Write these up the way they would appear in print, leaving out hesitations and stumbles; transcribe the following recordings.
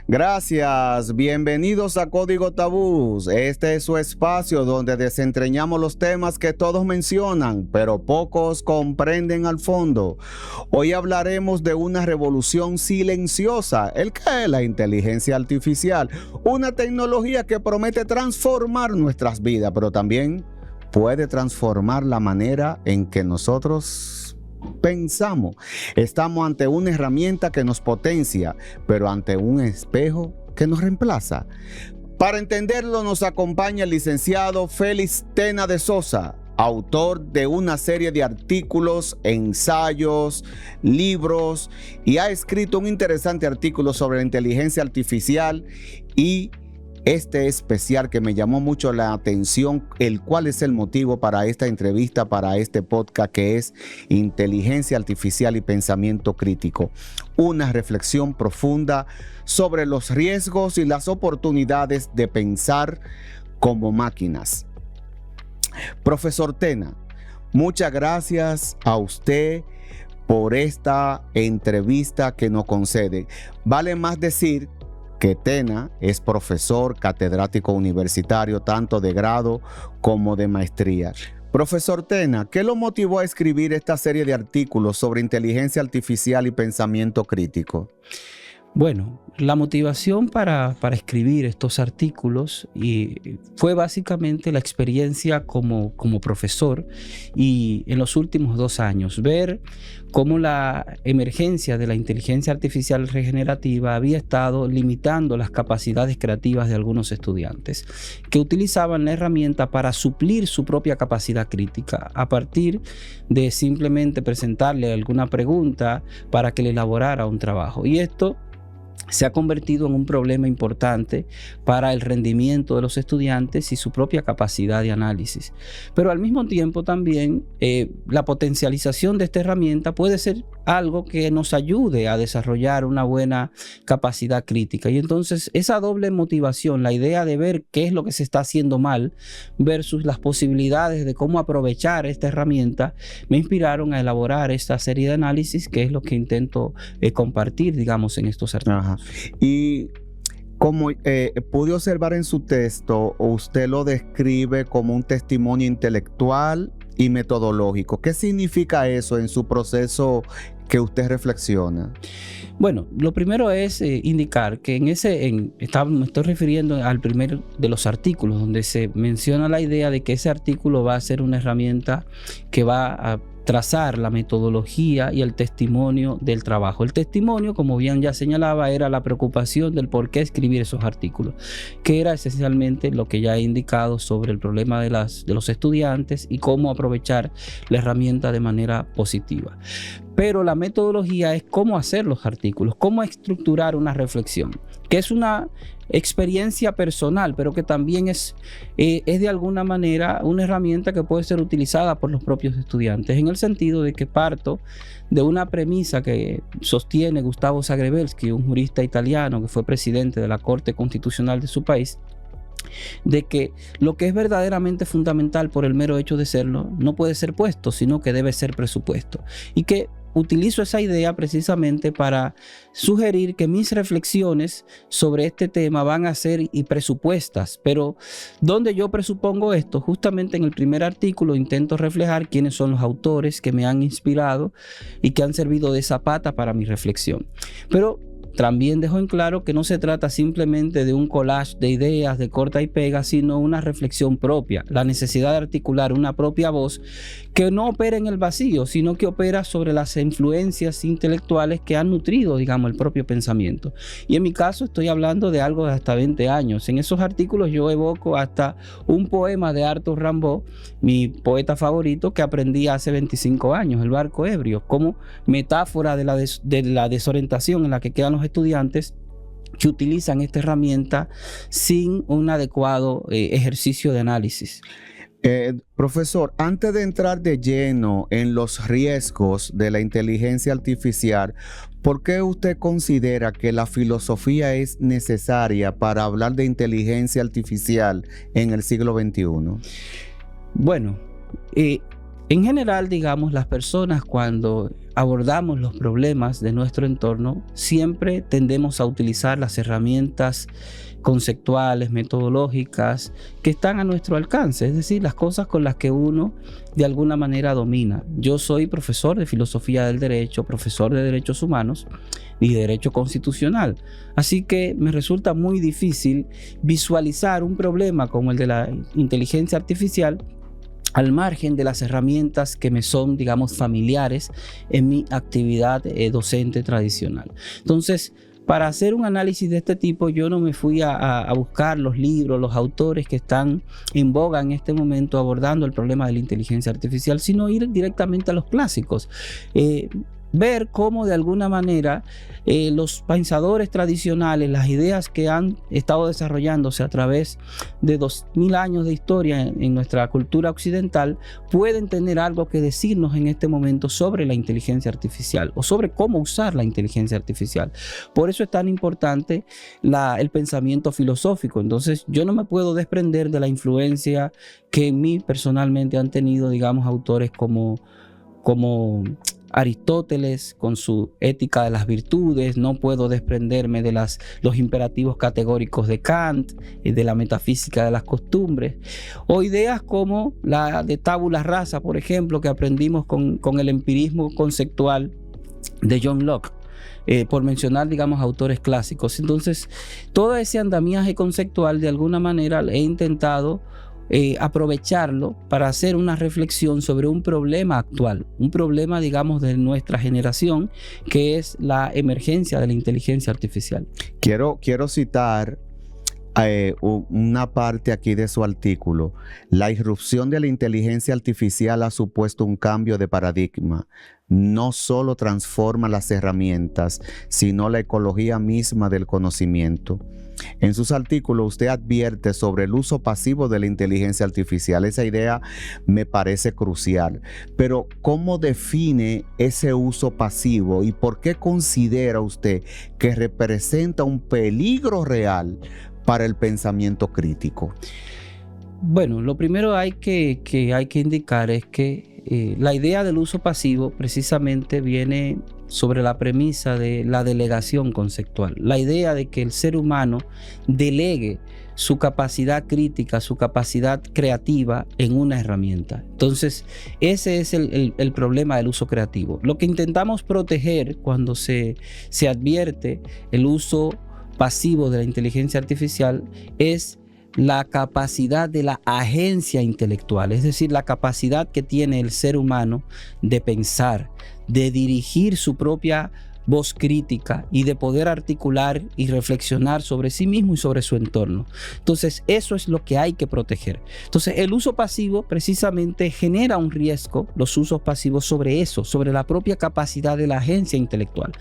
Gracias, bienvenidos a Código Tabús. Este es su espacio donde desentrañamos los temas que todos mencionan, pero pocos comprenden al fondo. Hoy hablaremos de una revolución silenciosa, el que es la inteligencia artificial, una tecnología que promete transformar nuestras vidas, pero también puede transformar la manera en que nosotros pensamos. Estamos ante una herramienta que nos potencia, pero ante un espejo que nos reemplaza. Para entenderlo nos acompaña el licenciado Félix Tena de Sosa, autor de una serie de artículos, ensayos, libros, y ha escrito un interesante artículo sobre la inteligencia artificial y este especial que me llamó mucho la atención, el cual es el motivo para esta entrevista, para este podcast, que es Inteligencia Artificial y Pensamiento Crítico. Una reflexión profunda sobre los riesgos y las oportunidades de pensar como máquinas. Profesor Tena, muchas gracias a usted por esta entrevista que nos concede. Vale más decir que Tena es profesor catedrático universitario, tanto de grado como de maestría. Profesor Tena, ¿qué lo motivó a escribir esta serie de artículos sobre inteligencia artificial y pensamiento crítico? Bueno, la motivación para escribir estos artículos fue básicamente la experiencia como profesor y en los últimos 2 años, ver cómo la emergencia de la inteligencia artificial regenerativa había estado limitando las capacidades creativas de algunos estudiantes que utilizaban la herramienta para suplir su propia capacidad crítica a partir de simplemente presentarle alguna pregunta para que le elaborara un trabajo. Y esto se ha convertido en un problema importante para el rendimiento de los estudiantes y su propia capacidad de análisis. Pero al mismo tiempo también la potencialización de esta herramienta puede ser algo que nos ayude a desarrollar una buena capacidad crítica. Y entonces esa doble motivación, la idea de ver qué es lo que se está haciendo mal versus las posibilidades de cómo aprovechar esta herramienta, me inspiraron a elaborar esta serie de análisis, que es lo que intento compartir, digamos, en estos artículos. Ajá. Y como pude observar en su texto, usted lo describe como un testimonio intelectual y metodológico. ¿Qué significa eso en su proceso que usted reflexiona? Bueno, lo primero es indicar que me estoy refiriendo al primer de los artículos, donde se menciona la idea de que ese artículo va a ser una herramienta que va a trazar la metodología y el testimonio del trabajo. El testimonio, como bien ya señalaba, era la preocupación del por qué escribir esos artículos, que era esencialmente lo que ya he indicado sobre el problema de los estudiantes y cómo aprovechar la herramienta de manera positiva. Pero la metodología es cómo hacer los artículos, cómo estructurar una reflexión, que es una experiencia personal, pero que también es de alguna manera una herramienta que puede ser utilizada por los propios estudiantes, en el sentido de que parto de una premisa que sostiene Gustavo Zagrebelsky, un jurista italiano que fue presidente de la Corte Constitucional de su país, de que lo que es verdaderamente fundamental por el mero hecho de serlo no puede ser puesto, sino que debe ser presupuesto. Y que utilizo esa idea precisamente para sugerir que mis reflexiones sobre este tema van a ser presupuestas, pero donde yo presupongo esto, justamente en el primer artículo intento reflejar quiénes son los autores que me han inspirado y que han servido de zapata para mi reflexión. Pero también dejo en claro que no se trata simplemente de un collage de ideas de corta y pega, sino una reflexión propia, la necesidad de articular una propia voz que no opera en el vacío, sino que opera sobre las influencias intelectuales que han nutrido, digamos, el propio pensamiento. Y en mi caso estoy hablando de algo de hasta 20 años. En esos artículos yo evoco hasta un poema de Arthur Rimbaud, mi poeta favorito, que aprendí hace 25 años, El barco ebrio, como metáfora de la desorientación en la que quedan los estudiantes que utilizan esta herramienta sin un adecuado ejercicio de análisis. Profesor, antes de entrar de lleno en los riesgos de la inteligencia artificial, ¿por qué usted considera que la filosofía es necesaria para hablar de inteligencia artificial en el siglo XXI? Bueno, en general, digamos, las personas cuando abordamos los problemas de nuestro entorno, siempre tendemos a utilizar las herramientas conceptuales, metodológicas, que están a nuestro alcance, es decir, las cosas con las que uno de alguna manera domina. Yo soy profesor de filosofía del derecho, profesor de derechos humanos y derecho constitucional, así que me resulta muy difícil visualizar un problema como el de la inteligencia artificial al margen de las herramientas que me son, digamos, familiares en mi actividad docente tradicional. Entonces, para hacer un análisis de este tipo, yo no me fui a buscar los libros, los autores que están en boga en este momento abordando el problema de la inteligencia artificial, sino ir directamente a los clásicos. Ver cómo de alguna manera los pensadores tradicionales, las ideas que han estado desarrollándose a través de 2000 años de historia en nuestra cultura occidental, pueden tener algo que decirnos en este momento sobre la inteligencia artificial o sobre cómo usar la inteligencia artificial. Por eso es tan importante el pensamiento filosófico. Entonces yo no me puedo desprender de la influencia que en mí personalmente han tenido, digamos, autores como Aristóteles con su ética de las virtudes. No puedo desprenderme de los imperativos categóricos de Kant y de la metafísica de las costumbres, o ideas como la de tabula rasa, por ejemplo, que aprendimos con el empirismo conceptual de John Locke. Por mencionar, digamos, autores clásicos. Entonces, todo ese andamiaje conceptual, de alguna manera, he intentado aprovecharlo para hacer una reflexión sobre un problema actual, un problema, digamos, de nuestra generación, que es la emergencia de la inteligencia artificial. Quiero citar una parte aquí de su artículo. La irrupción de la inteligencia artificial ha supuesto un cambio de paradigma. No solo transforma las herramientas, sino la ecología misma del conocimiento. En sus artículos usted advierte sobre el uso pasivo de la inteligencia artificial. Esa idea me parece crucial. Pero ¿cómo define ese uso pasivo y por qué considera usted que representa un peligro real para el pensamiento crítico? Bueno, lo primero que hay que indicar es que la idea del uso pasivo precisamente viene sobre la premisa de la delegación conceptual. La idea de que el ser humano delegue su capacidad crítica, su capacidad creativa en una herramienta. Entonces, ese es el problema del uso creativo. Lo que intentamos proteger cuando se advierte el uso pasivo de la inteligencia artificial es la capacidad de la agencia intelectual, es decir, la capacidad que tiene el ser humano de pensar, de dirigir su propia voz crítica y de poder articular y reflexionar sobre sí mismo y sobre su entorno. Entonces, eso es lo que hay que proteger. Entonces, el uso pasivo precisamente genera un riesgo, los usos pasivos, sobre eso, sobre la propia capacidad de la agencia intelectual.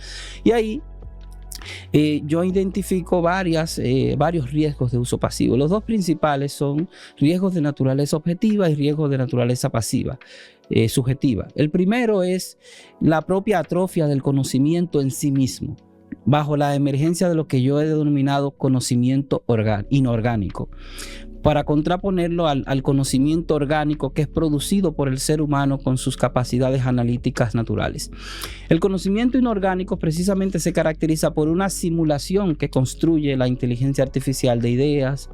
Y ahí yo identifico varios riesgos de uso pasivo. Los dos principales son riesgos de naturaleza objetiva y riesgos de naturaleza pasiva, subjetiva. El primero es la propia atrofia del conocimiento en sí mismo, bajo la emergencia de lo que yo he denominado conocimiento inorgánico, para contraponerlo al conocimiento orgánico que es producido por el ser humano con sus capacidades analíticas naturales. El conocimiento inorgánico precisamente se caracteriza por una simulación que construye la inteligencia artificial de ideas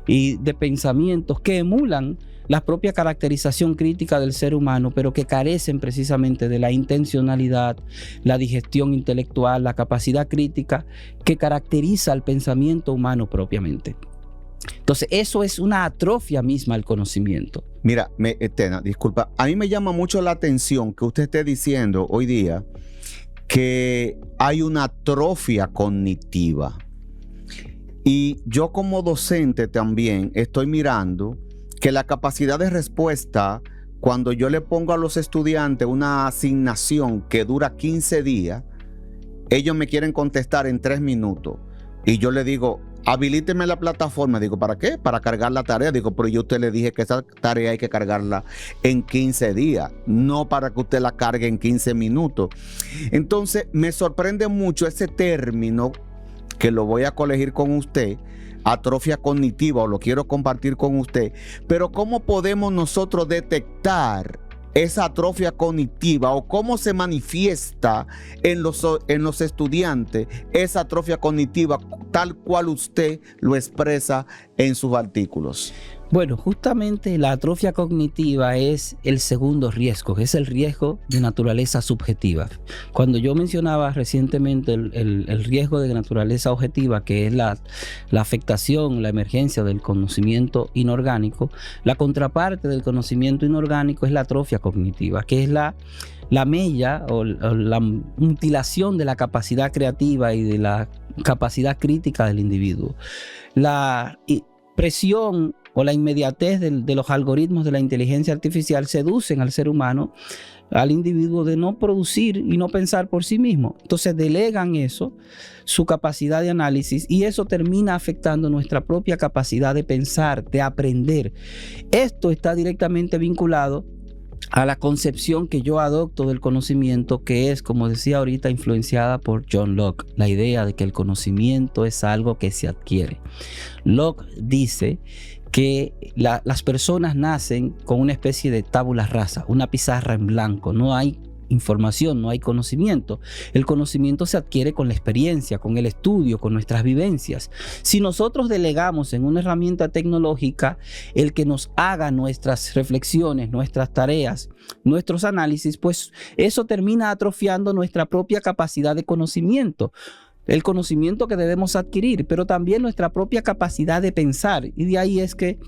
y de pensamientos que emulan la propia caracterización crítica del ser humano, pero que carecen precisamente de la intencionalidad, la digestión intelectual, la capacidad crítica que caracteriza al pensamiento humano propiamente. Entonces, eso es una atrofia misma al conocimiento. Mira, Tena, disculpa, a mí me llama mucho la atención que usted esté diciendo hoy día que hay una atrofia cognitiva. Y yo como docente también estoy mirando que la capacidad de respuesta, cuando yo le pongo a los estudiantes una asignación que dura 15 días, ellos me quieren contestar en 3 minutos. Y yo le digo, habilíteme la plataforma. Digo, ¿para qué? Para cargar la tarea. Digo, pero yo a usted le dije que esa tarea hay que cargarla en 15 días, no para que usted la cargue en 15 minutos. Entonces, me sorprende mucho ese término que lo voy a colegir con usted, atrofia cognitiva, o lo quiero compartir con usted. Pero ¿cómo podemos nosotros detectar esa atrofia cognitiva o cómo se manifiesta en los estudiantes esa atrofia cognitiva tal cual usted lo expresa en sus artículos? Bueno, justamente la atrofia cognitiva es el segundo riesgo, que es el riesgo de naturaleza subjetiva. Cuando yo mencionaba recientemente el riesgo de naturaleza objetiva, que es la afectación, la emergencia del conocimiento inorgánico, la contraparte del conocimiento inorgánico es la atrofia cognitiva, que es la mella o la mutilación de la capacidad creativa y de la capacidad crítica del individuo. La presión o la inmediatez de los algoritmos de la inteligencia artificial seducen al ser humano, al individuo, de no producir y no pensar por sí mismo. Entonces delegan eso, su capacidad de análisis, y eso termina afectando nuestra propia capacidad de pensar, de aprender. Esto está directamente vinculado a la concepción que yo adopto del conocimiento, que es, como decía ahorita, influenciada por John Locke, la idea de que el conocimiento es algo que se adquiere. Locke dice que las personas nacen con una especie de tabula rasa, una pizarra en blanco, no hay información, no hay conocimiento. El conocimiento se adquiere con la experiencia, con el estudio, con nuestras vivencias. Si nosotros delegamos en una herramienta tecnológica el que nos haga nuestras reflexiones, nuestras tareas, nuestros análisis, pues eso termina atrofiando nuestra propia capacidad de conocimiento. El conocimiento que debemos adquirir, pero también nuestra propia capacidad de pensar. Y de ahí es que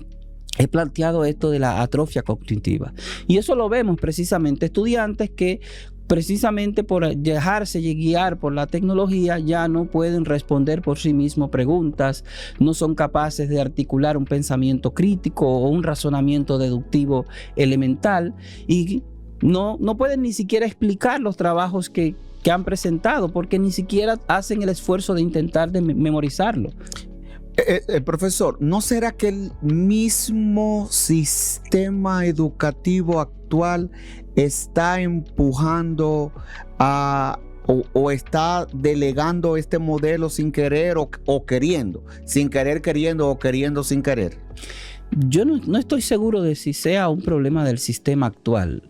he planteado esto de la atrofia cognitiva. Y eso lo vemos precisamente estudiantes que precisamente por dejarse guiar por la tecnología ya no pueden responder por sí mismos preguntas, no son capaces de articular un pensamiento crítico o un razonamiento deductivo elemental, y no pueden ni siquiera explicar los trabajos que han presentado, porque ni siquiera hacen el esfuerzo de intentar de memorizarlo. Profesor, ¿no será que el mismo sistema educativo actual está empujando o está delegando este modelo sin querer o queriendo? Sin querer queriendo o queriendo sin querer. Yo no estoy seguro de si sea un problema del sistema actual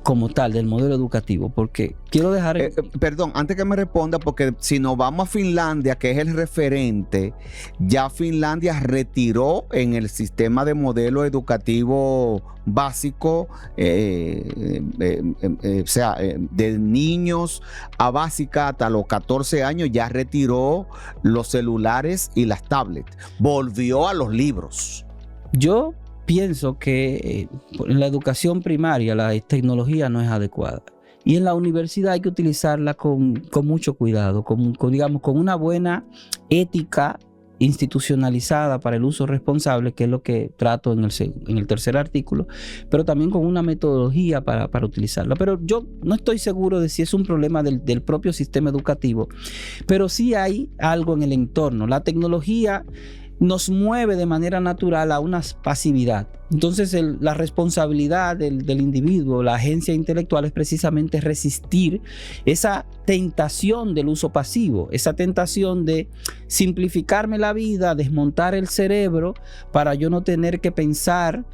como tal, del modelo educativo, porque quiero dejar... Perdón, antes que me responda, porque si nos vamos a Finlandia, que es el referente, ya Finlandia retiró en el sistema de modelo educativo básico, o sea, de niños a básica hasta los 14 años, ya retiró los celulares y las tablets, volvió a los libros. Yo pienso que en la educación primaria la tecnología no es adecuada, y en la universidad hay que utilizarla con mucho cuidado, digamos, con una buena ética institucionalizada para el uso responsable, que es lo que trato en el tercer artículo, pero también con una metodología para utilizarla. Pero yo no estoy seguro de si es un problema del propio sistema educativo, pero sí hay algo en el entorno. La tecnología nos mueve de manera natural a una pasividad. Entonces la responsabilidad del individuo, la agencia intelectual, es precisamente resistir esa tentación del uso pasivo, esa tentación de simplificarme la vida, desmontar el cerebro para yo no tener que pensar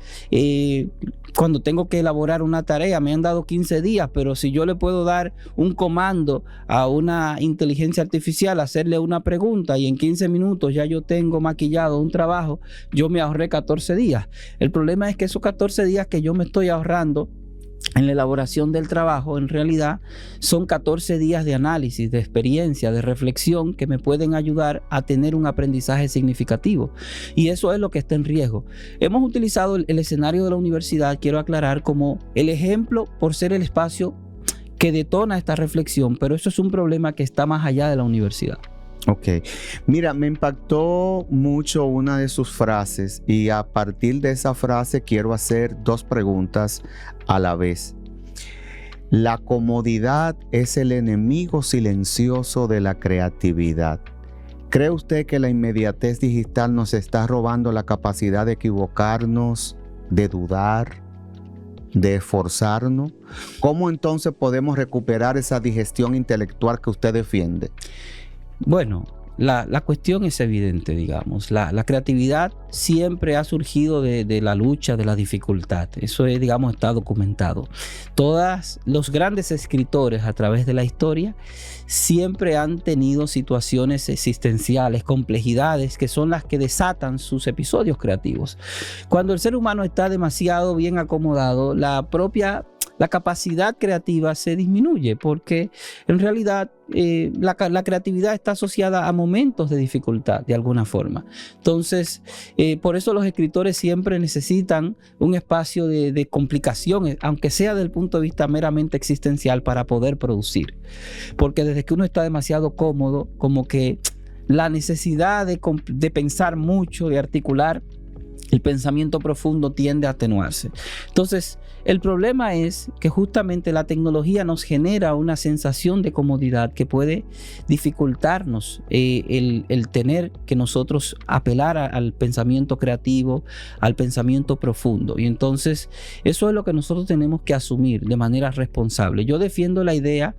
cuando tengo que elaborar una tarea. Me han dado 15 días, pero si yo le puedo dar un comando a una inteligencia artificial, hacerle una pregunta, y en 15 minutos ya yo tengo maquillado un trabajo, yo me ahorré 14 días. El problema es que esos 14 días que yo me estoy ahorrando en la elaboración del trabajo, en realidad son 14 días de análisis, de experiencia, de reflexión, que me pueden ayudar a tener un aprendizaje significativo. Y eso es lo que está en riesgo. Hemos utilizado el escenario de la universidad, quiero aclarar, como el ejemplo por ser el espacio que detona esta reflexión, pero eso es un problema que está más allá de la universidad. Ok, mira, me impactó mucho una de sus frases, y a partir de esa frase quiero hacer dos preguntas a la vez. La comodidad es el enemigo silencioso de la creatividad. ¿Cree usted que la inmediatez digital nos está robando la capacidad de equivocarnos, de dudar, de esforzarnos? ¿Cómo entonces podemos recuperar esa digestión intelectual que usted defiende? Bueno, la cuestión es evidente, digamos. La creatividad siempre ha surgido de la lucha, de la dificultad. Eso es, digamos, está documentado. Todos los grandes escritores a través de la historia siempre han tenido situaciones existenciales, complejidades, que son las que desatan sus episodios creativos. Cuando el ser humano está demasiado bien acomodado, la capacidad creativa se disminuye, porque en realidad la creatividad está asociada a momentos de dificultad de alguna forma. Entonces, por eso los escritores siempre necesitan un espacio de complicación, aunque sea desde el punto de vista meramente existencial, para poder producir. Porque desde que uno está demasiado cómodo, como que la necesidad de pensar mucho, de articular, el pensamiento profundo tiende a atenuarse. Entonces, el problema es que justamente la tecnología nos genera una sensación de comodidad que puede dificultarnos el tener que nosotros apelar al pensamiento creativo, al pensamiento profundo. Y entonces, eso es lo que nosotros tenemos que asumir de manera responsable. Yo defiendo la idea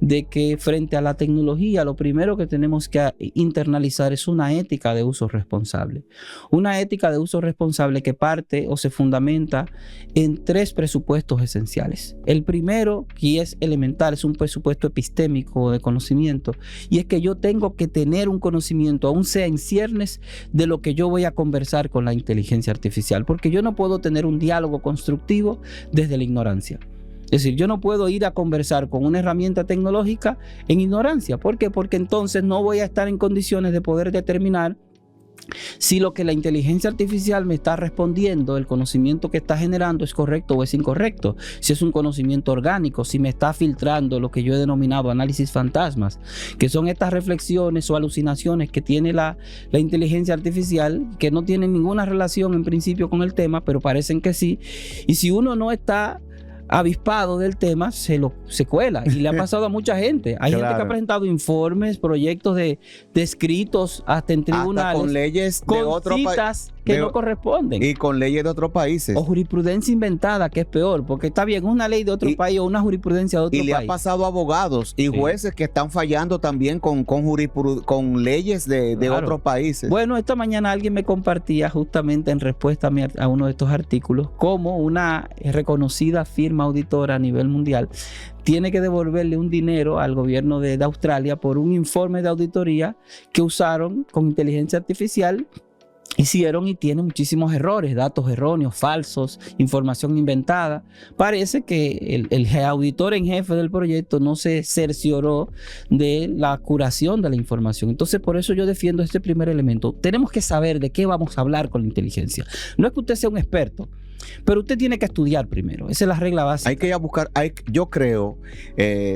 de que frente a la tecnología, lo primero que tenemos que internalizar es una ética de uso responsable. Una ética de uso responsable que parte o se fundamenta en 3 presupuestos esenciales. El primero, y es elemental, es un presupuesto epistémico de conocimiento, y es que yo tengo que tener un conocimiento, aún sea en ciernes, de lo que yo voy a conversar con la inteligencia artificial, porque yo no puedo tener un diálogo constructivo desde la ignorancia. Es decir, yo no puedo ir a conversar con una herramienta tecnológica en ignorancia. ¿Por qué? Porque entonces no voy a estar en condiciones de poder determinar si lo que la inteligencia artificial me está respondiendo, el conocimiento que está generando, es correcto o es incorrecto. Si es un conocimiento orgánico, si me está filtrando lo que yo he denominado análisis fantasmas, que son estas reflexiones o alucinaciones que tiene la inteligencia artificial, que no tienen ninguna relación en principio con el tema, pero parecen que sí. Y si uno no está avispado del tema, se cuela, y le ha pasado a mucha gente. Hay gente que ha presentado informes, proyectos de escritos hasta en tribunales, hasta con leyes de otro país que no corresponden, y con leyes de otros países, o jurisprudencia inventada, que es peor, porque está bien una ley de otro país o una jurisprudencia de otro país, y le ha pasado a abogados y jueces que están fallando también con leyes de otros países. Bueno, esta mañana alguien me compartía, justamente en respuesta a uno de estos artículos, cómo una reconocida firma auditora a nivel mundial tiene que devolverle un dinero al gobierno de Australia por un informe de auditoría que usaron con inteligencia artificial, hicieron, y tiene muchísimos errores, datos erróneos, falsos, información inventada. Parece que el auditor en jefe del proyecto no se cercioró de la curación de la información. Entonces, por eso yo defiendo este primer elemento. Tenemos que saber de qué vamos a hablar con la inteligencia. No es que usted sea un experto, pero usted tiene que estudiar primero. Esa es la regla básica. Hay que ir a buscar, yo creo,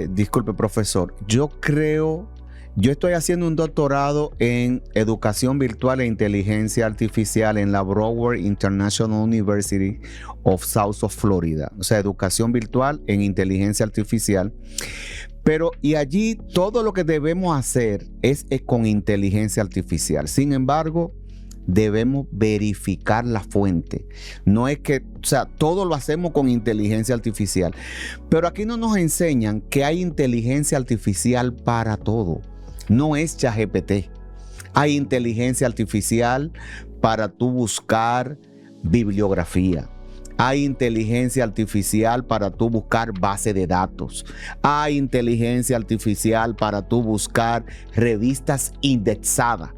disculpe profesor, yo estoy haciendo un doctorado en educación virtual e inteligencia artificial en la Broward International University of South of Florida. O sea, educación virtual en inteligencia artificial. Y allí todo lo que debemos hacer es con inteligencia artificial. Sin embargo, debemos verificar la fuente. No es que, o sea, todo lo hacemos con inteligencia artificial. Pero aquí no nos enseñan que hay inteligencia artificial para todo. No es ChatGPT. Hay inteligencia artificial para tú buscar bibliografía. Hay inteligencia artificial para tú buscar base de datos. Hay inteligencia artificial para tú buscar revistas indexadas.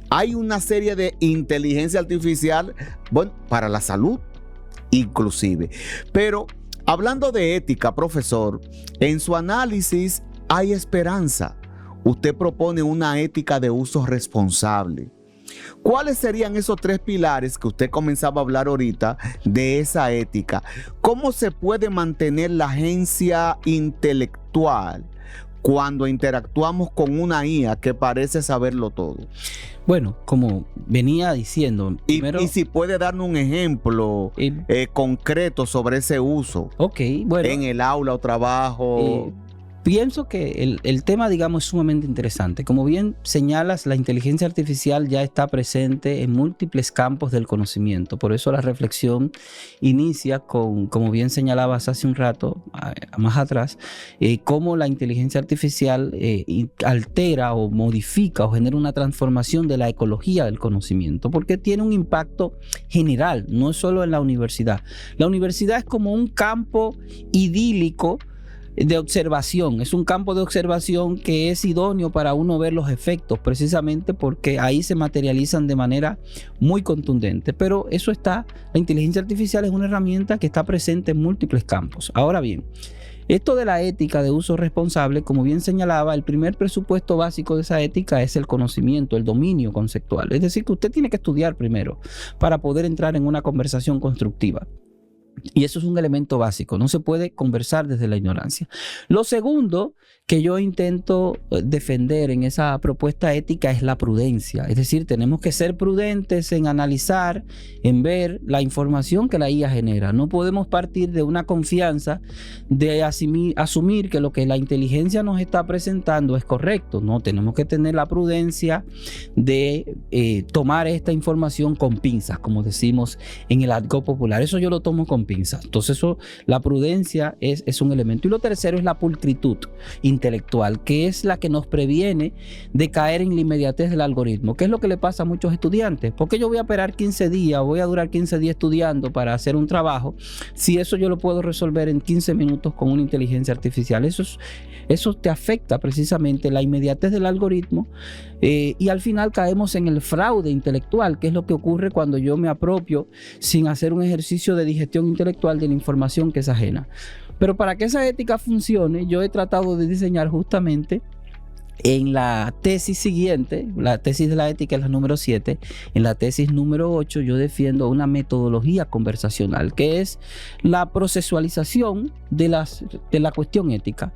Hay una serie de inteligencia artificial, bueno, para la salud inclusive. Pero hablando de ética, profesor, en su análisis hay esperanza. Usted propone una ética de uso responsable. ¿Cuáles serían esos 3 pilares que usted comenzaba a hablar ahorita de esa ética? ¿Cómo se puede mantener la agencia intelectual cuando interactuamos con una IA que parece saberlo todo? Bueno, como venía diciendo, y si puede darnos un ejemplo concreto sobre ese uso, bueno, en el aula o trabajo. pienso que el tema, digamos, es sumamente interesante. Como bien señalas, la inteligencia artificial ya está presente en múltiples campos del conocimiento. Por eso la reflexión inicia con, como bien señalabas hace un rato, más atrás, cómo la inteligencia artificial altera o modifica o genera una transformación de la ecología del conocimiento, porque tiene un impacto general, no solo en la universidad. La universidad es como un campo idílico de observación, es un campo de observación que es idóneo para uno ver los efectos, precisamente porque ahí se materializan de manera muy contundente. Pero eso está, la inteligencia artificial es una herramienta que está presente en múltiples campos. Ahora bien, esto de la ética de uso responsable, como bien señalaba, el primer presupuesto básico de esa ética es el conocimiento, el dominio conceptual. Es decir, que usted tiene que estudiar primero para poder entrar en una conversación constructiva. Y eso es un elemento básico, no se puede conversar desde la ignorancia. Lo segundo que yo intento defender en esa propuesta ética es la prudencia. Es decir, tenemos que ser prudentes en analizar, en ver la información que la IA genera. No podemos partir de una confianza de asumir que lo que la inteligencia nos está presentando es correcto. No, tenemos que tener la prudencia de tomar esta información con pinzas, como decimos en el argot popular. Eso yo lo tomo con pinzas. Entonces, la prudencia es un elemento. Y lo tercero es la pulcritud intelectual, que es la que nos previene de caer en la inmediatez del algoritmo, que es lo que le pasa a muchos estudiantes. ¿Por qué yo voy a esperar 15 días, voy a durar 15 días estudiando para hacer un trabajo, si eso yo lo puedo resolver en 15 minutos con una inteligencia artificial? Eso te afecta precisamente la inmediatez del algoritmo, y al final caemos en el fraude intelectual, que es lo que ocurre cuando yo me apropio sin hacer un ejercicio de digestión intelectual de la información que es ajena. Pero para que esa ética funcione, yo he tratado de diseñar justamente en la tesis siguiente, la tesis de la ética es la número 7, en la tesis número 8 yo defiendo una metodología conversacional, que es la procesualización de la cuestión ética.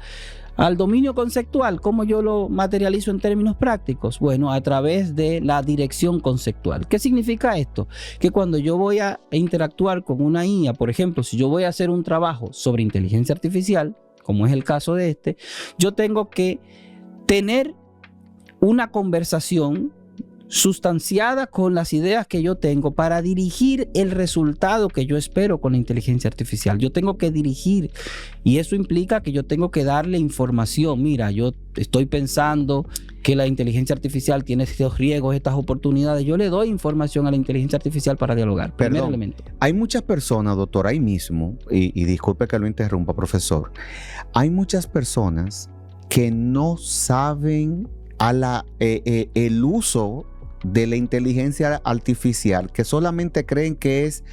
Al dominio conceptual, ¿cómo yo lo materializo en términos prácticos? Bueno, a través de la dirección conceptual. ¿Qué significa esto? Que cuando yo voy a interactuar con una IA, por ejemplo, si yo voy a hacer un trabajo sobre inteligencia artificial, como es el caso de este, yo tengo que tener una conversación sustanciada con las ideas que yo tengo para dirigir el resultado que yo espero con la inteligencia artificial. Yo tengo que dirigir, y eso implica que yo tengo que darle información. Mira, yo estoy pensando que la inteligencia artificial tiene estos riesgos, estas oportunidades. Yo le doy información a la inteligencia artificial para dialogar. Primer elemento. Hay muchas personas, doctor, ahí mismo, y disculpe que lo interrumpa, profesor, hay muchas personas que no saben el uso de la inteligencia artificial, que solamente creen que es: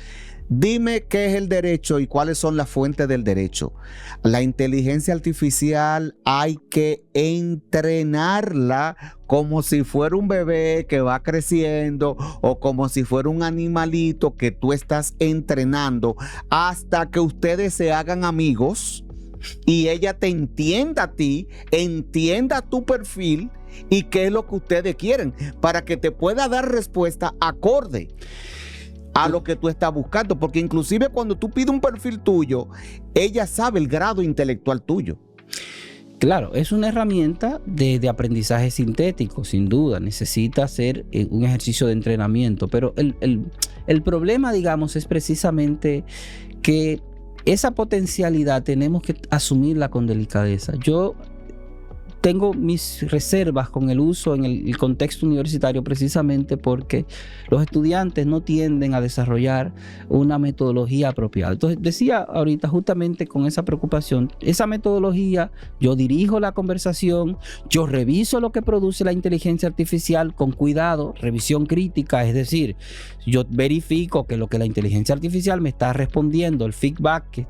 dime qué es el derecho y cuáles son las fuentes del derecho. La inteligencia artificial hay que entrenarla como si fuera un bebé que va creciendo, o como si fuera un animalito que tú estás entrenando hasta que ustedes se hagan amigos y ella te entienda a ti, entienda tu perfil y qué es lo que ustedes quieren, para que te pueda dar respuesta acorde a lo que tú estás buscando. Porque inclusive cuando tú pides un perfil tuyo, ella sabe el grado intelectual tuyo. Claro, es una herramienta de aprendizaje sintético, sin duda. Necesita hacer un ejercicio de entrenamiento. Pero el problema, digamos, es precisamente que esa potencialidad tenemos que asumirla con delicadeza. Yo tengo mis reservas con el uso en el contexto universitario, precisamente porque los estudiantes no tienden a desarrollar una metodología apropiada. Entonces, decía ahorita, justamente con esa preocupación, esa metodología, yo dirijo la conversación, yo reviso lo que produce la inteligencia artificial con cuidado, revisión crítica, es decir, yo verifico que lo que la inteligencia artificial me está respondiendo, el feedback que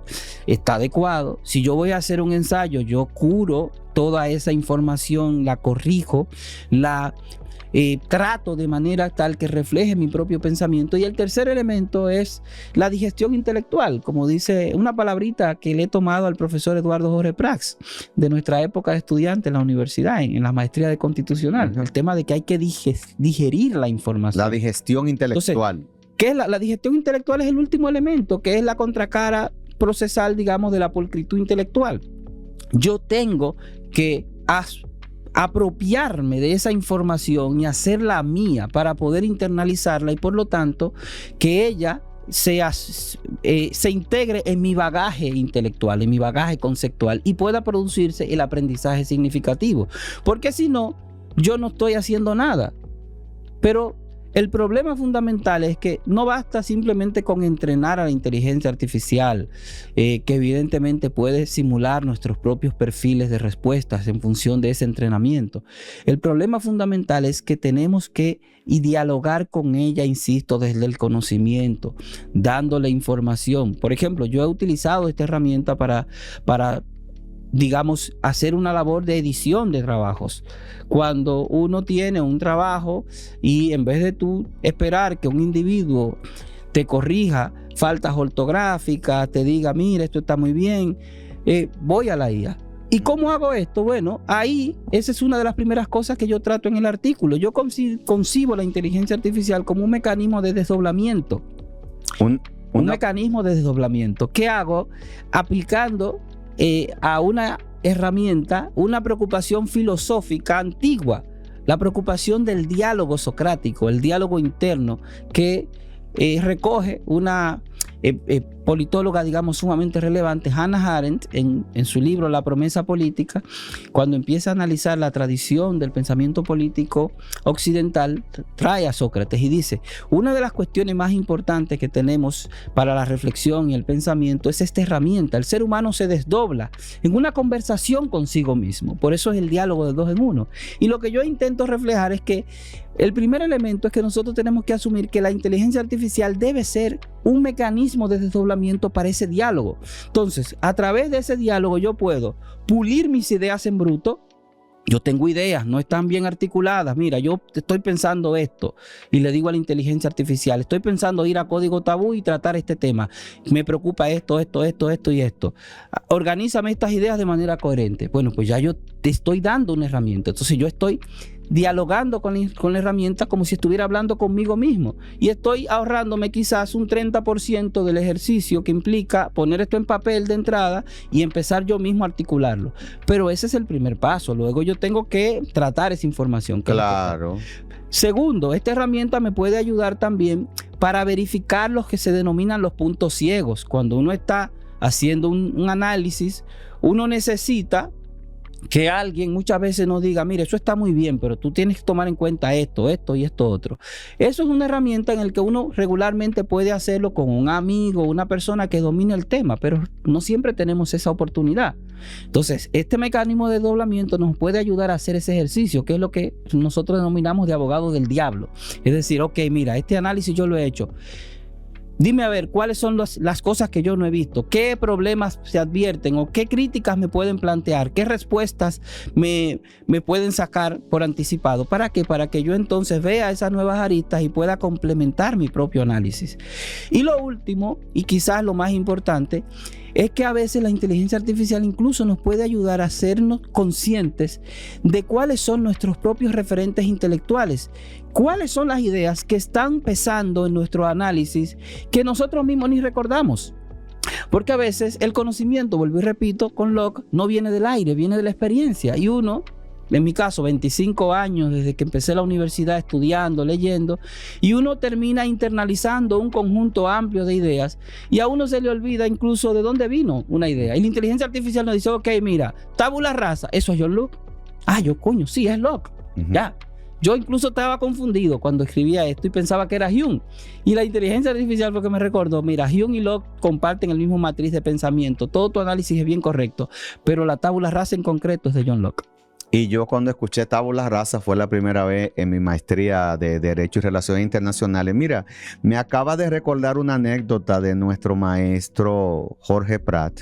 está adecuado. Si yo voy a hacer un ensayo, yo curo toda esa información, la corrijo, la trato de manera tal que refleje mi propio pensamiento. Y el tercer elemento es la digestión intelectual, como dice una palabrita que le he tomado al profesor Eduardo Jorge Prats de nuestra época de estudiante en la universidad, en la maestría de constitucional. El tema de que hay que digerir la información. La digestión intelectual. Entonces, ¿qué es la digestión intelectual? Es el último elemento, que es la contracara procesal, digamos, de la pulcritud intelectual. yo tengo que apropiarme de esa información y hacerla mía para poder internalizarla y por lo tanto que ella se integre en mi bagaje intelectual, en mi bagaje conceptual y pueda producirse el aprendizaje significativo. Porque si no, yo no estoy haciendo nada. Pero el problema fundamental es que no basta simplemente con entrenar a la inteligencia artificial, que evidentemente puede simular nuestros propios perfiles de respuestas en función de ese entrenamiento. El problema fundamental es que tenemos que dialogar con ella, insisto, desde el conocimiento, dándole información. Por ejemplo, yo he utilizado esta herramienta para digamos, hacer una labor de edición de trabajos. Cuando uno tiene un trabajo y en vez de tú esperar que un individuo te corrija faltas ortográficas, te diga, mira, esto está muy bien, voy a la IA. ¿Y cómo hago esto? Bueno, ahí esa es una de las primeras cosas que yo trato en el artículo. Yo concibo la inteligencia artificial como un mecanismo de desdoblamiento. Un mecanismo de desdoblamiento. ¿Qué hago? Aplicando a una herramienta, una preocupación filosófica antigua, la preocupación del diálogo socrático, el diálogo interno que recoge una politóloga, digamos, sumamente relevante, Hannah Arendt, en su libro La promesa política, cuando empieza a analizar la tradición del pensamiento político occidental, trae a Sócrates y dice, una de las cuestiones más importantes que tenemos para la reflexión y el pensamiento es esta herramienta. El ser humano se desdobla en una conversación consigo mismo, por eso es el diálogo de dos en uno. Y lo que yo intento reflejar es que el primer elemento es que nosotros tenemos que asumir que la inteligencia artificial debe ser un mecanismo de desdoblamiento para ese diálogo. Entonces, a través de ese diálogo yo puedo pulir mis ideas en bruto. Yo tengo ideas, no están bien articuladas. Mira, yo estoy pensando esto y le digo a la inteligencia artificial, estoy pensando ir a Código Tabú y tratar este tema. Me preocupa esto y esto. Organízame estas ideas de manera coherente. Bueno, pues ya yo te estoy dando una herramienta. Entonces yo estoy dialogando con la herramienta como si estuviera hablando conmigo mismo y estoy ahorrándome quizás un 30% del ejercicio que implica poner esto en papel de entrada y empezar yo mismo a articularlo. Pero ese es el primer paso. Luego yo tengo que tratar esa información. Claro. Segundo, esta herramienta me puede ayudar también para verificar los que se denominan los puntos ciegos. Cuando uno está haciendo un análisis, uno necesita que alguien muchas veces nos diga, mire, eso está muy bien, pero tú tienes que tomar en cuenta esto y esto otro. Eso es una herramienta en la que uno regularmente puede hacerlo con un amigo, una persona que domine el tema, pero no siempre tenemos esa oportunidad. Entonces, este mecanismo de desdoblamiento nos puede ayudar a hacer ese ejercicio, que es lo que nosotros denominamos de abogado del diablo. Es decir, ok, mira, este análisis yo lo he hecho. Dime a ver, ¿cuáles son las cosas que yo no he visto? ¿Qué problemas se advierten o qué críticas me pueden plantear? ¿Qué respuestas me pueden sacar por anticipado? ¿Para qué? Para que yo entonces vea esas nuevas aristas y pueda complementar mi propio análisis. Y lo último, y quizás lo más importante, es que a veces la inteligencia artificial incluso nos puede ayudar a hacernos conscientes de cuáles son nuestros propios referentes intelectuales, cuáles son las ideas que están pesando en nuestro análisis que nosotros mismos ni recordamos. Porque a veces el conocimiento, vuelvo y repito, con Locke no viene del aire, viene de la experiencia. Y uno, en mi caso, 25 años desde que empecé la universidad estudiando, leyendo, y uno termina internalizando un conjunto amplio de ideas y a uno se le olvida incluso de dónde vino una idea. Y la inteligencia artificial nos dice, ok, mira, tabula rasa, eso es John Locke. Ah, sí, es Locke. Ya. Yo incluso estaba confundido cuando escribía esto y pensaba que era Hume. Y la inteligencia artificial fue que me recordó, mira, Hume y Locke comparten el mismo matriz de pensamiento. Todo tu análisis es bien correcto, pero la tabula rasa en concreto es de John Locke. Y yo cuando escuché tabula rasa fue la primera vez en mi maestría de Derecho y Relaciones Internacionales. Mira, me acaba de recordar una anécdota de nuestro maestro Jorge Prat.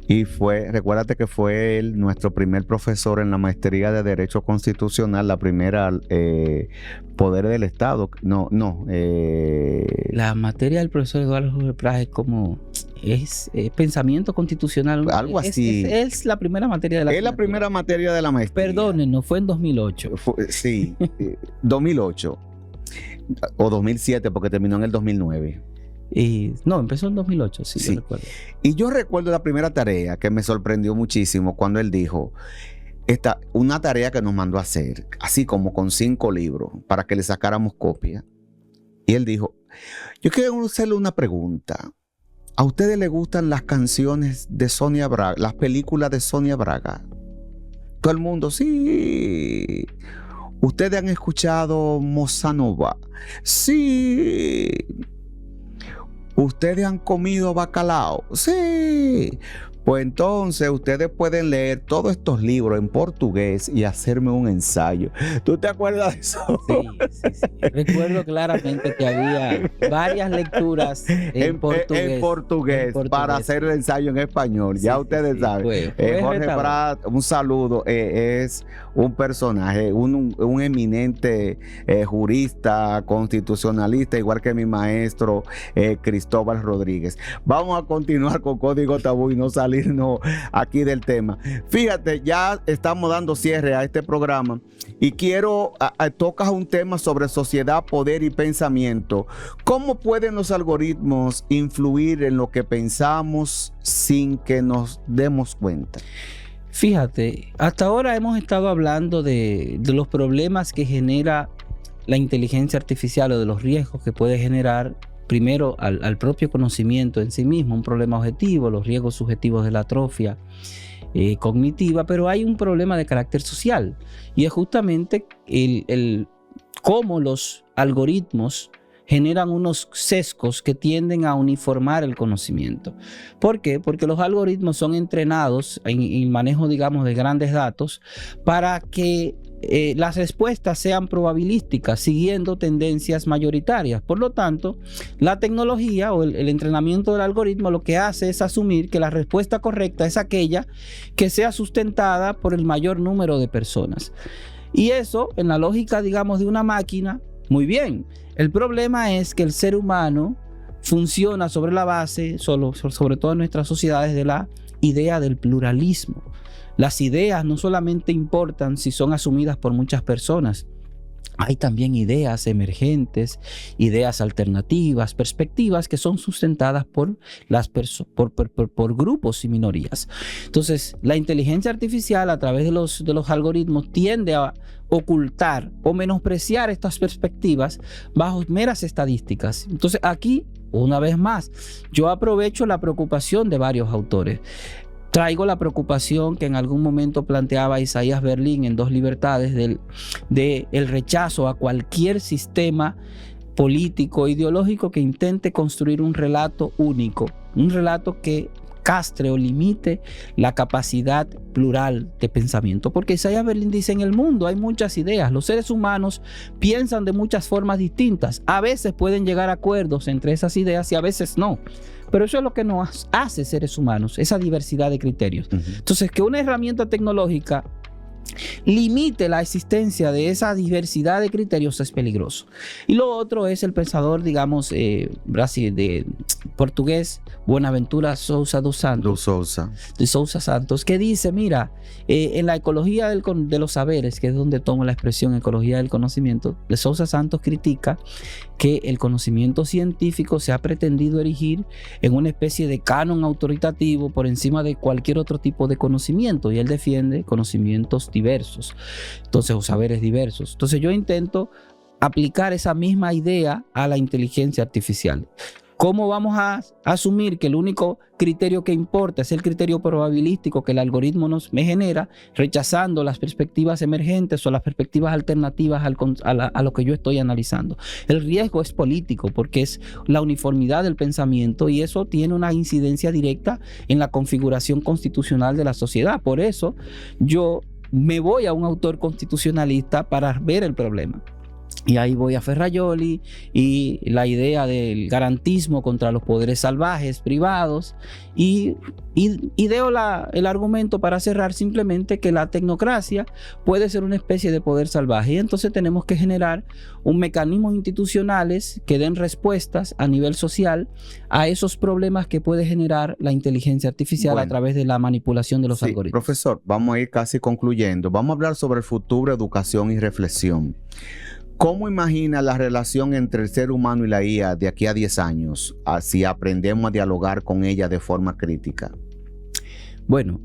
Y recuérdate que fue él nuestro primer profesor en la maestría de Derecho Constitucional, la primera Poder del Estado. La materia del profesor Eduardo Jorge Prat es como... Es pensamiento constitucional. Algo así. Es la primera materia de la Es la primera materia de la maestría. Perdónenos, fue en 2008. Sí, 2008. O 2007, porque terminó en el 2009. Y no, empezó en 2008, sí, Sí. yo recuerdo. Y yo recuerdo la primera tarea que me sorprendió muchísimo cuando él dijo, una tarea que nos mandó a hacer, así como con 5 libros, para que le sacáramos copia. Y él dijo, yo quiero hacerle una pregunta. ¿A ustedes les gustan las canciones de Sonia Braga, las películas de Sonia Braga? Todo el mundo, sí. ¿Ustedes han escuchado Bossa Nova? Sí. ¿Ustedes han comido bacalao? Sí. Pues entonces ustedes pueden leer todos estos libros en portugués y hacerme un ensayo. ¿Tú te acuerdas de eso? Sí. Recuerdo claramente que había varias lecturas en portugués para hacer el ensayo en español. Ya ustedes saben. Jorge retador. Prat, un saludo. Es un personaje, un eminente jurista, constitucionalista, igual que mi maestro Cristóbal Rodríguez. Vamos a continuar con Código Tabú y no salirnos aquí del tema. Fíjate, ya estamos dando cierre a este programa y tocas un tema sobre sociedad, poder y pensamiento. ¿Cómo pueden los algoritmos influir en lo que pensamos sin que nos demos cuenta? Fíjate, hasta ahora hemos estado hablando de los problemas que genera la inteligencia artificial o de los riesgos que puede generar primero al propio conocimiento en sí mismo, un problema objetivo, los riesgos subjetivos de la atrofia cognitiva, pero hay un problema de carácter social y es justamente cómo los algoritmos generan unos sesgos que tienden a uniformar el conocimiento. ¿Por qué? Porque los algoritmos son entrenados en el manejo, digamos, de grandes datos para que las respuestas sean probabilísticas, siguiendo tendencias mayoritarias. Por lo tanto, la tecnología o el entrenamiento del algoritmo lo que hace es asumir que la respuesta correcta es aquella que sea sustentada por el mayor número de personas. Y eso, en la lógica, digamos, de una máquina, muy bien. El problema es que el ser humano funciona sobre la base, sobre todo en nuestras sociedades, de la idea del pluralismo. Las ideas no solamente importan si son asumidas por muchas personas, hay también ideas emergentes, ideas alternativas, perspectivas que son sustentadas por grupos y minorías. Entonces, la inteligencia artificial a través de los algoritmos tiende a ocultar o menospreciar estas perspectivas bajo meras estadísticas. Entonces, aquí, una vez más, yo aprovecho la preocupación de varios autores. Traigo la preocupación que en algún momento planteaba Isaías Berlín en Dos Libertades de el rechazo a cualquier sistema político, ideológico que intente construir un relato único, un relato que castre o limite la capacidad plural de pensamiento. Porque Isaías Berlín dice, en el mundo hay muchas ideas, los seres humanos piensan de muchas formas distintas, a veces pueden llegar a acuerdos entre esas ideas y a veces no. Pero eso es lo que nos hace seres humanos, esa diversidad de criterios. Entonces, que una herramienta tecnológica limite la existencia de esa diversidad de criterios es peligroso. Y lo otro es el pensador, digamos, de portugués, Buenaventura Sousa dos Santos. De Sousa Santos, que dice, mira, en la ecología de los saberes, que es donde tomo la expresión ecología del conocimiento, de Sousa Santos critica que el conocimiento científico se ha pretendido erigir en una especie de canon autoritativo por encima de cualquier otro tipo de conocimiento, y él defiende conocimientos diversos, entonces, o saberes diversos. Entonces yo intento aplicar esa misma idea a la inteligencia artificial. ¿Cómo vamos a asumir que el único criterio que importa es el criterio probabilístico que el algoritmo me genera, rechazando las perspectivas emergentes o las perspectivas alternativas a lo que yo estoy analizando? El riesgo es político porque es la uniformidad del pensamiento y eso tiene una incidencia directa en la configuración constitucional de la sociedad. Por eso yo me voy a un autor constitucionalista para ver el problema. Y ahí voy a Ferrajoli y la idea del garantismo contra los poderes salvajes privados y deo el argumento para cerrar simplemente que la tecnocracia puede ser una especie de poder salvaje y entonces tenemos que generar un mecanismos institucionales que den respuestas a nivel social a esos problemas que puede generar la inteligencia artificial a través de la manipulación de los algoritmos. Profesor, vamos a ir casi concluyendo. Vamos a hablar sobre el futuro, educación y reflexión. ¿Cómo imagina la relación entre el ser humano y la IA de aquí a 10 años, si aprendemos a dialogar con ella de forma crítica? Bueno,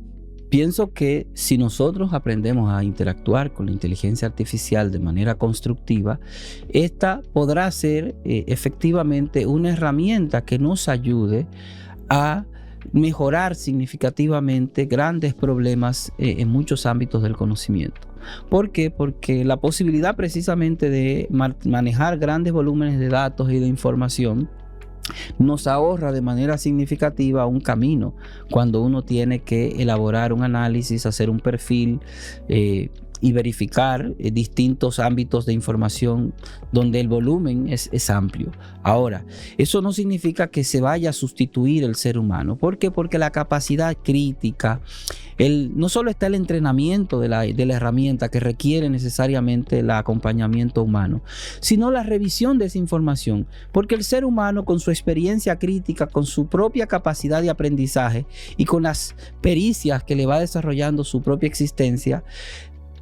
pienso que si nosotros aprendemos a interactuar con la inteligencia artificial de manera constructiva, esta podrá ser efectivamente una herramienta que nos ayude a mejorar significativamente grandes problemas en muchos ámbitos del conocimiento. ¿Por qué? Porque la posibilidad precisamente de manejar grandes volúmenes de datos y de información nos ahorra de manera significativa un camino cuando uno tiene que elaborar un análisis, hacer un perfil y verificar distintos ámbitos de información donde el volumen es amplio. Ahora, eso no significa que se vaya a sustituir el ser humano. ¿Por qué? Porque la capacidad crítica, no solo está el entrenamiento de la herramienta que requiere necesariamente el acompañamiento humano, sino la revisión de esa información, porque el ser humano con su experiencia crítica, con su propia capacidad de aprendizaje y con las pericias que le va desarrollando su propia existencia,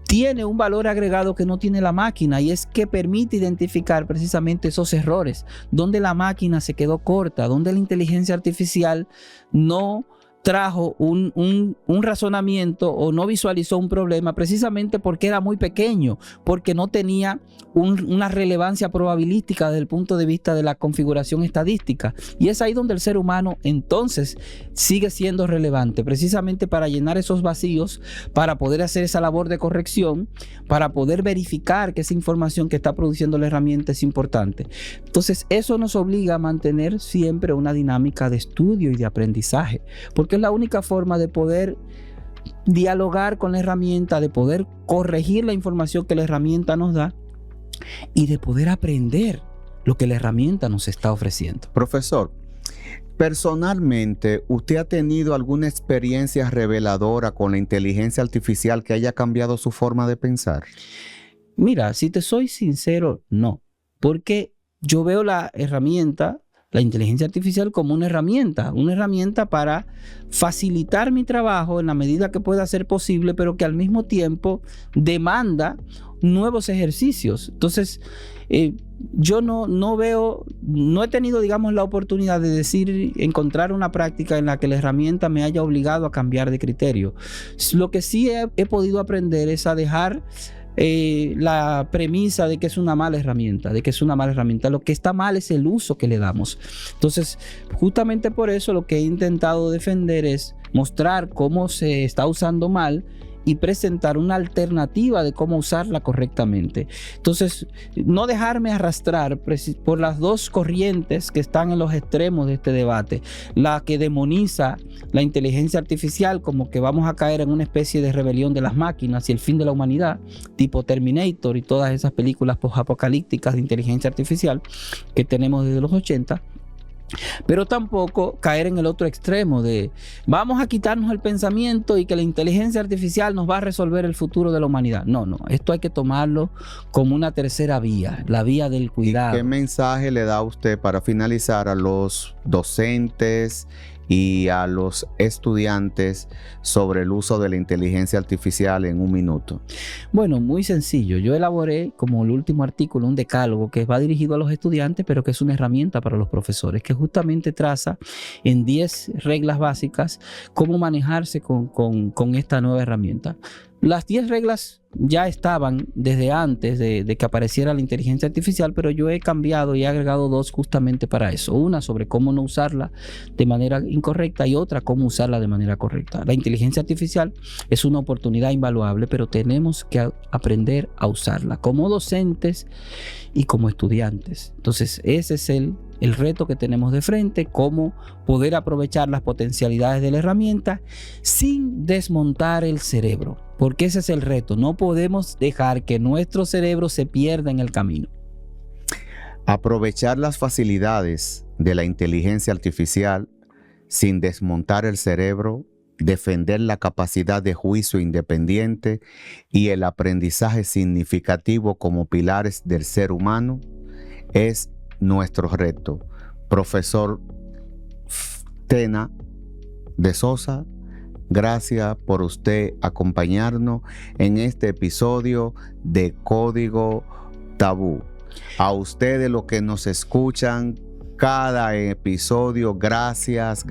tiene un valor agregado que no tiene la máquina, y es que permite identificar precisamente esos errores, donde la máquina se quedó corta, donde la inteligencia artificial no trajo un razonamiento o no visualizó un problema precisamente porque era muy pequeño, porque no tenía una relevancia probabilística desde el punto de vista de la configuración estadística. Y es ahí donde el ser humano entonces sigue siendo relevante, precisamente para llenar esos vacíos, para poder hacer esa labor de corrección, para poder verificar que esa información que está produciendo la herramienta es importante. Entonces eso nos obliga a mantener siempre una dinámica de estudio y de aprendizaje, porque es la única forma de poder dialogar con la herramienta, de poder corregir la información que la herramienta nos da y de poder aprender lo que la herramienta nos está ofreciendo. Profesor, personalmente, ¿usted ha tenido alguna experiencia reveladora con la inteligencia artificial que haya cambiado su forma de pensar? Mira, si te soy sincero, no, porque yo veo la herramienta, la inteligencia artificial, como una herramienta para facilitar mi trabajo en la medida que pueda ser posible, pero que al mismo tiempo demanda nuevos ejercicios. Entonces, yo no he tenido, digamos, la oportunidad de encontrar una práctica en la que la herramienta me haya obligado a cambiar de criterio. Lo que sí he podido aprender es a dejar la premisa de que es una mala herramienta, Lo que está mal es el uso que le damos. Entonces, justamente por eso lo que he intentado defender es mostrar cómo se está usando mal y presentar una alternativa de cómo usarla correctamente. Entonces, no dejarme arrastrar por las dos corrientes que están en los extremos de este debate. La que demoniza la inteligencia artificial como que vamos a caer en una especie de rebelión de las máquinas y el fin de la humanidad, tipo Terminator y todas esas películas post-apocalípticas de inteligencia artificial que tenemos desde los 80. Pero tampoco caer en el otro extremo de vamos a quitarnos el pensamiento y que la inteligencia artificial nos va a resolver el futuro de la humanidad. No, esto hay que tomarlo como una tercera vía, la vía del cuidado. ¿Y qué mensaje le da usted para finalizar a los docentes y a los estudiantes sobre el uso de la inteligencia artificial en un minuto? Bueno, muy sencillo. Yo elaboré como el último artículo un decálogo que va dirigido a los estudiantes, pero que es una herramienta para los profesores, que justamente traza en 10 reglas básicas cómo manejarse con esta nueva herramienta. Las 10 reglas ya estaban desde antes de que apareciera la inteligencia artificial, pero yo he cambiado y he agregado 2 justamente para eso. Una sobre cómo no usarla de manera incorrecta y otra cómo usarla de manera correcta. La inteligencia artificial es una oportunidad invaluable, pero tenemos que aprender a usarla como docentes y como estudiantes. Entonces, ese es el reto que tenemos de frente, cómo poder aprovechar las potencialidades de la herramienta sin desmontar el cerebro, porque ese es el reto. No podemos dejar que nuestro cerebro se pierda en el camino. Aprovechar las facilidades de la inteligencia artificial sin desmontar el cerebro, defender la capacidad de juicio independiente y el aprendizaje significativo como pilares del ser humano es nuestro reto. Profesor Tena de Sosa, gracias por usted acompañarnos en este episodio de Código tabú. A ustedes los que nos escuchan cada episodio, gracias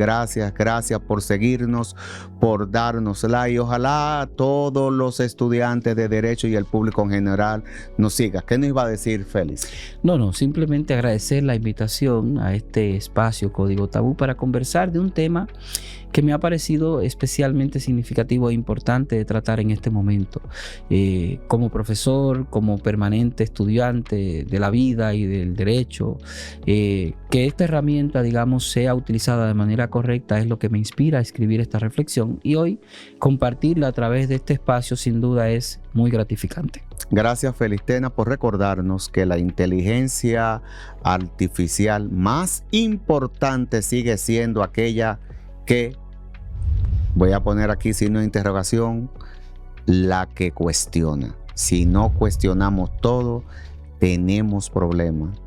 por seguirnos, por darnos like. Ojalá todos los estudiantes de Derecho y el público en general nos sigan. ¿Qué nos iba a decir, Félix? No, simplemente agradecer la invitación a este espacio Código Tabú para conversar de un tema que me ha parecido especialmente significativo e importante de tratar en este momento. Como profesor, como permanente estudiante de la vida y del derecho, que esta herramienta, digamos, sea utilizada de manera correcta es lo que me inspira a escribir esta reflexión, y hoy compartirla a través de este espacio sin duda es muy gratificante. Gracias, Felistena, por recordarnos que la inteligencia artificial más importante sigue siendo aquella que, voy a poner aquí signo de interrogación, la que cuestiona. Si no cuestionamos todo, tenemos problemas.